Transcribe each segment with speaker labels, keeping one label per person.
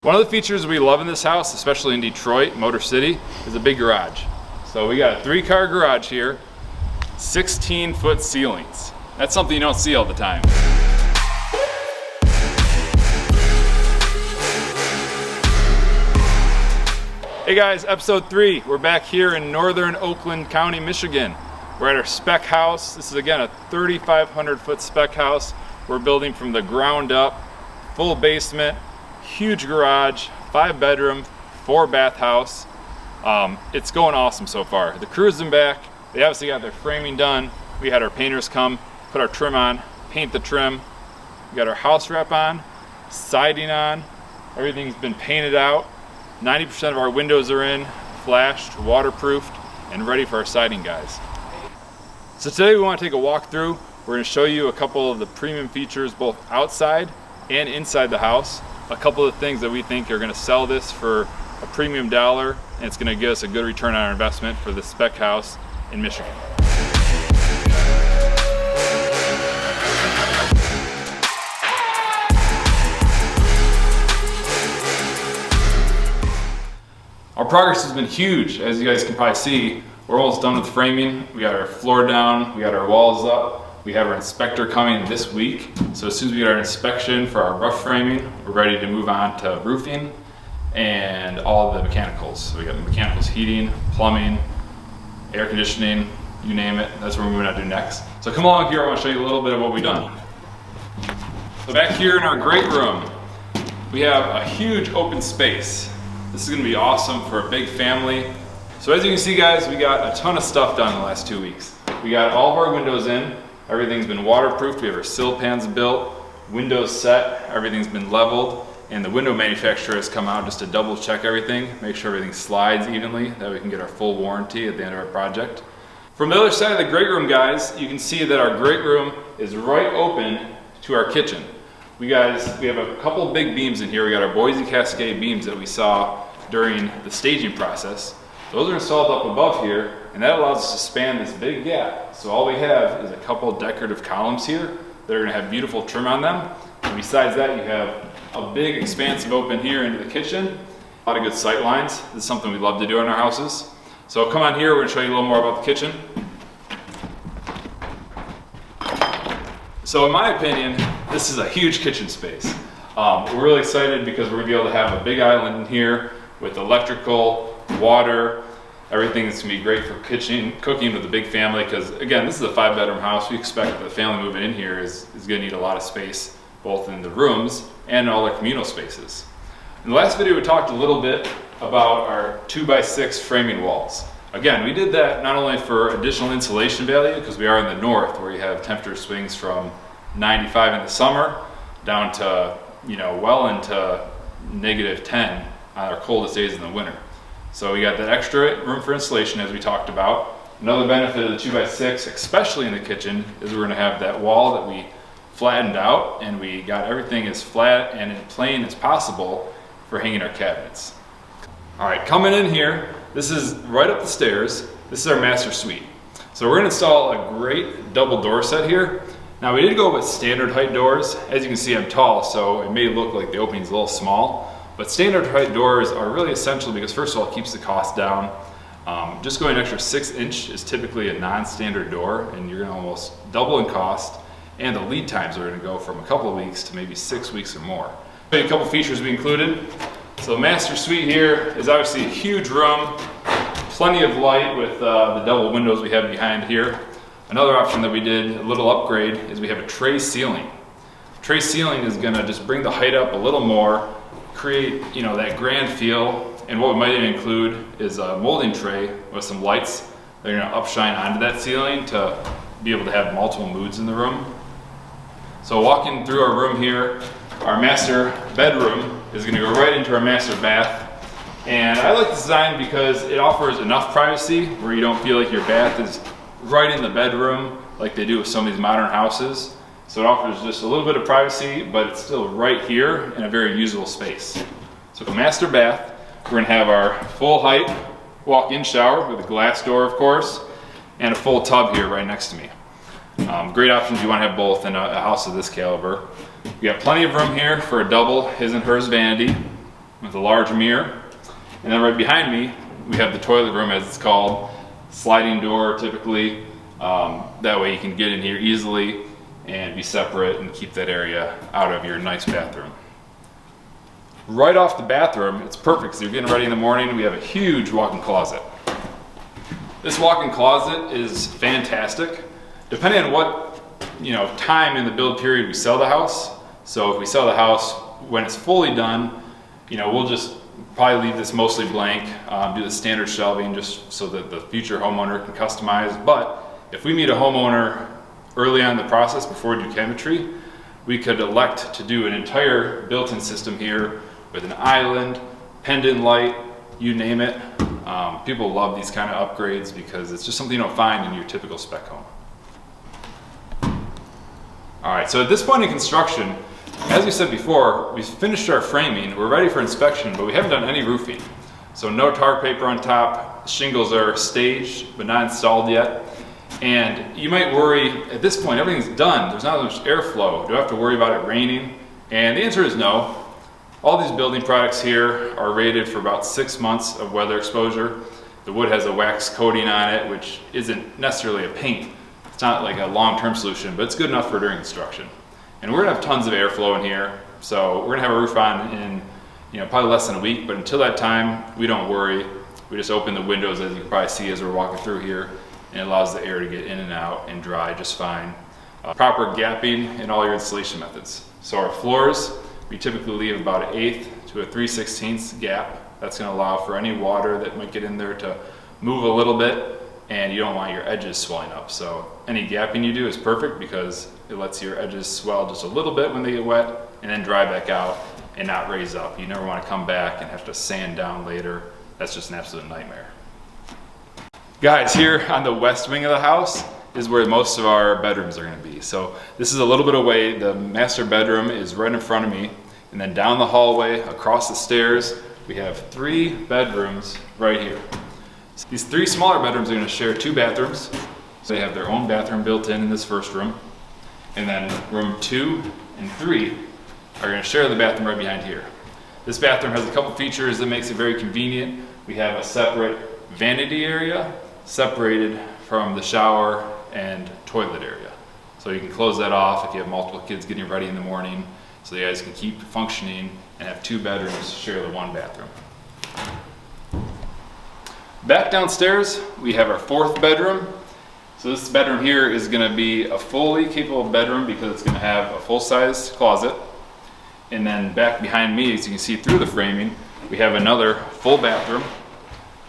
Speaker 1: One of the features we love in this house, especially in Detroit, Motor City, is a big garage. So we got a 3-car garage here, 16-foot ceilings. That's something you don't see all the time. Hey guys, episode 3. We're back here in northern Oakland County, Michigan. We're at our spec house. This is again a 3,500-foot spec house. We're building from the ground up, full basement, huge garage, 5-bedroom, 4-bath house. It's going awesome so far. The crew's in back. They obviously got their framing done. We had our painters come, put our trim on, paint the trim. We got our house wrap on, siding on. Everything's been painted out. 90% of our windows are in, flashed, waterproofed, and ready for our siding guys. So today we want to take a walk through. We're going to show you a couple of the premium features both outside and inside the house. A couple of things that we think are going to sell this for a premium dollar, and it's going to give us a good return on our investment for the spec house in Michigan. Our progress has been huge, as you guys can probably see. We're almost done with framing. We got our floor down, we got our walls up. We have our inspector coming this week. So as soon as we get our inspection for our rough framing, we're ready to move on to roofing and all of the mechanicals. So we got the mechanicals, heating, plumbing, air conditioning, you name it. That's what we're moving on to next. So come along here, I want to show you a little bit of what we've done. So back here in our great room, we have a huge open space. This is going to be awesome for a big family. So as you can see guys, we got a ton of stuff done in the last 2 weeks. We got all of our windows in. Everything's been waterproofed. We have our sill pans built, windows set, everything's been leveled, and the window manufacturer has come out just to double check everything, make sure everything slides evenly, that we can get our full warranty at the end of our project. From the other side of the great room guys, you can see that our great room is right open to our kitchen. We have a couple big beams in here. We got our Boise Cascade beams that we saw during the staging process. Those are installed up above here, and that allows us to span this big gap. So all we have is a couple decorative columns here that are going to have beautiful trim on them. And besides that, you have a big expansive open here into the kitchen. A lot of good sight lines. This is something we love to do in our houses. So come on here, we're going to show you a little more about the kitchen. So in my opinion, this is a huge kitchen space. We're really excited because we're going to be able to have a big island in here with electrical, water, everything that's going to be great for cooking with a big family, because again, this is a 5-bedroom house. We expect that the family moving in here is going to need a lot of space, both in the rooms and all the communal spaces. In the last video, we talked a little bit about our 2x6 framing walls. Again, we did that not only for additional insulation value, because we are in the north where you have temperature swings from 95 in the summer down to, well into -10 on our coldest days in the winter. So we got that extra room for insulation as we talked about. Another benefit of the 2x6, especially in the kitchen, is we're going to have that wall that we flattened out, and we got everything as flat and as plain as possible for hanging our cabinets. All right, coming in here, this is right up the stairs. This is our master suite. So we're going to install a great double door set here. Now we did go with standard height doors. As you can see, I'm tall, so it may look like the opening's a little small. But standard height doors are really essential because first of all, it keeps the cost down. Just going an extra 6 inch is typically a non-standard door, and you're gonna almost double in cost, and the lead times are gonna go from a couple of weeks to maybe 6 weeks or more. A couple features we included. So the master suite here is obviously a huge room, plenty of light with the double windows we have behind here. Another option that we did, a little upgrade, is we have a tray ceiling. Tray ceiling is gonna just bring the height up a little more, create that grand feel, and what we might even include is a molding tray with some lights that are going to upshine onto that ceiling to be able to have multiple moods in the room. So walking through our room here, our master bedroom is going to go right into our master bath, and I like this design because it offers enough privacy where you don't feel like your bath is right in the bedroom like they do with some of these modern houses. So it offers just a little bit of privacy, but it's still right here in a very usable space. So the master bath, we're gonna have our full height walk-in shower with a glass door, of course, and a full tub here right next to me. Great options, you wanna have both in a house of this caliber. We got plenty of room here for a double his and hers vanity. with a large mirror. And then right behind me, we have the toilet room, as it's called, sliding door typically. That way you can get in here easily and be separate and keep that area out of your nice bathroom. Right off the bathroom, it's perfect because you're getting ready in the morning. We have a huge walk-in closet. This walk-in closet is fantastic. Depending on what time in the build period we sell the house. So if we sell the house when it's fully done, we'll just probably leave this mostly blank, do the standard shelving just so that the future homeowner can customize. But if we meet a homeowner early on in the process before we do cabinetry, we could elect to do an entire built-in system here with an island, pendant light, you name it. People love these kind of upgrades because it's just something you don't find in your typical spec home. All right, so at this point in construction, as we said before, we've finished our framing, we're ready for inspection, but we haven't done any roofing. So no tar paper on top, shingles are staged but not installed yet. And you might worry, at this point everything's done, there's not much airflow, do I have to worry about it raining? And the answer is no. All these building products here are rated for about 6 months of weather exposure. The wood has a wax coating on it, which isn't necessarily a paint. It's not like a long-term solution, but it's good enough for during construction. And we're gonna have tons of airflow in here, so we're gonna have a roof on in probably less than a week, but until that time, we don't worry. We just open the windows, as you can probably see as we're walking through here, and it allows the air to get in and out and dry just fine. Proper gapping in all your installation methods. So our floors, we typically leave about an 1/8 to a 3/16 gap. That's gonna allow for any water that might get in there to move a little bit, and you don't want your edges swelling up. So any gapping you do is perfect because it lets your edges swell just a little bit when they get wet and then dry back out and not raise up. You never wanna come back and have to sand down later. That's just an absolute nightmare. Guys, here on the west wing of the house is where most of our bedrooms are gonna be. So this is a little bit away. The master bedroom is right in front of me. And then down the hallway, across the stairs, we have 3 bedrooms right here. So these 3 smaller bedrooms are gonna share 2 bathrooms. So they have their own bathroom built in this first room. And then room 2 and 3 are gonna share the bathroom right behind here. This bathroom has a couple features that makes it very convenient. We have a separate vanity area separated from the shower and toilet area. So you can close that off if you have multiple kids getting ready in the morning, so you guys can keep functioning and have 2 bedrooms share the 1 bathroom. Back downstairs, we have our 4th bedroom. So this bedroom here is gonna be a fully capable bedroom because it's gonna have a full-size closet. And then back behind me, as you can see through the framing, we have another full bathroom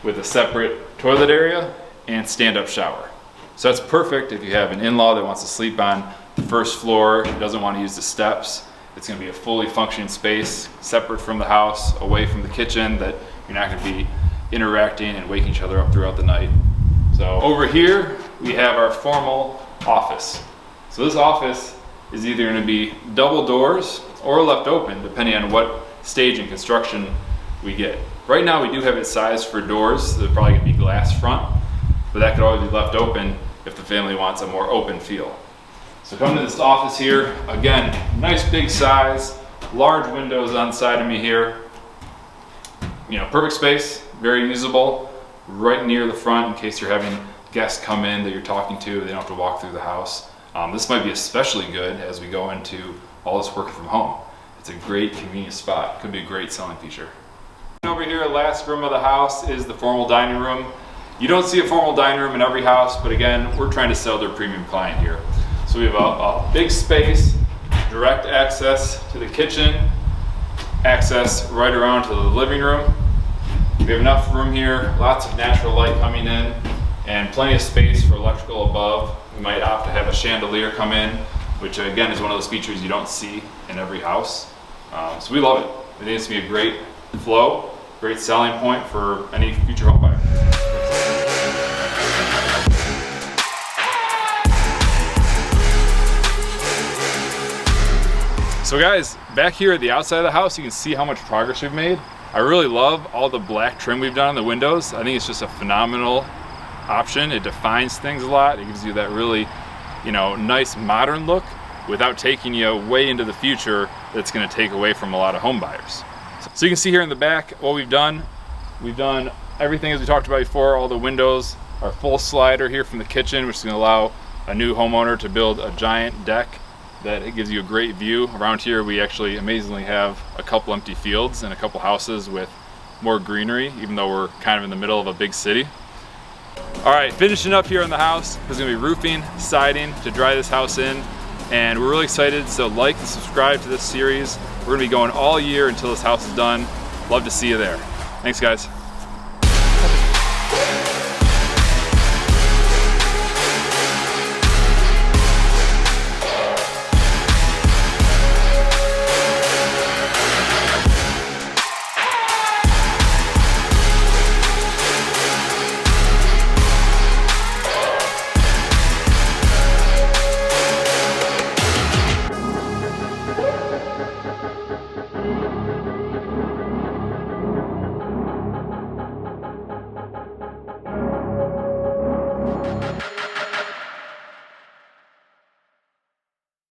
Speaker 1: with a separate toilet area and stand-up shower. So that's perfect if you have an in-law that wants to sleep on the first floor, doesn't want to use the steps. It's going to be a fully functioning space, separate from the house, away from the kitchen, that you're not going to be interacting and waking each other up throughout the night. So over here, we have our formal office. So this office is either going to be double doors or left open, depending on what stage in construction we get. Right now, we do have it sized for doors. So they're probably going to be glass front, but that could always be left open if the family wants a more open feel. So come to this office here, again, nice big size, large windows on the side of me here. Perfect space, very usable, right near the front in case you're having guests come in that you're talking to, they don't have to walk through the house. This might be especially good as we go into all this working from home. It's a great convenient spot, could be a great selling feature. Over here, last room of the house is the formal dining room. You don't see a formal dining room in every house, but again, we're trying to sell to a premium client here. So we have a big space, direct access to the kitchen, access right around to the living room. We have enough room here, lots of natural light coming in, and plenty of space for electrical above. We might opt to have a chandelier come in, which again is one of those features you don't see in every house. So we love it. I think it's going to be a great flow, great selling point for any future home buyer. So guys, back here at the outside of the house, you can see how much progress we've made. I really love all the black trim we've done on the windows. I think it's just a phenomenal option. It defines things a lot. It gives you that really, nice modern look without taking you way into the future that's gonna take away from a lot of home buyers. So you can see here in the back what we've done. We've done everything as we talked about before. All the windows, our full slider here from the kitchen, which is going to allow a new homeowner to build a giant deck that it gives you a great view. Around here we actually amazingly have a couple empty fields and a couple houses with more greenery, even though we're kind of in the middle of a big city. All right, finishing up here in the house. There's gonna be roofing, siding to dry this house in, and we're really excited, so like and subscribe to this series. We're gonna be going all year until this house is done. Love to see you there. Thanks, guys.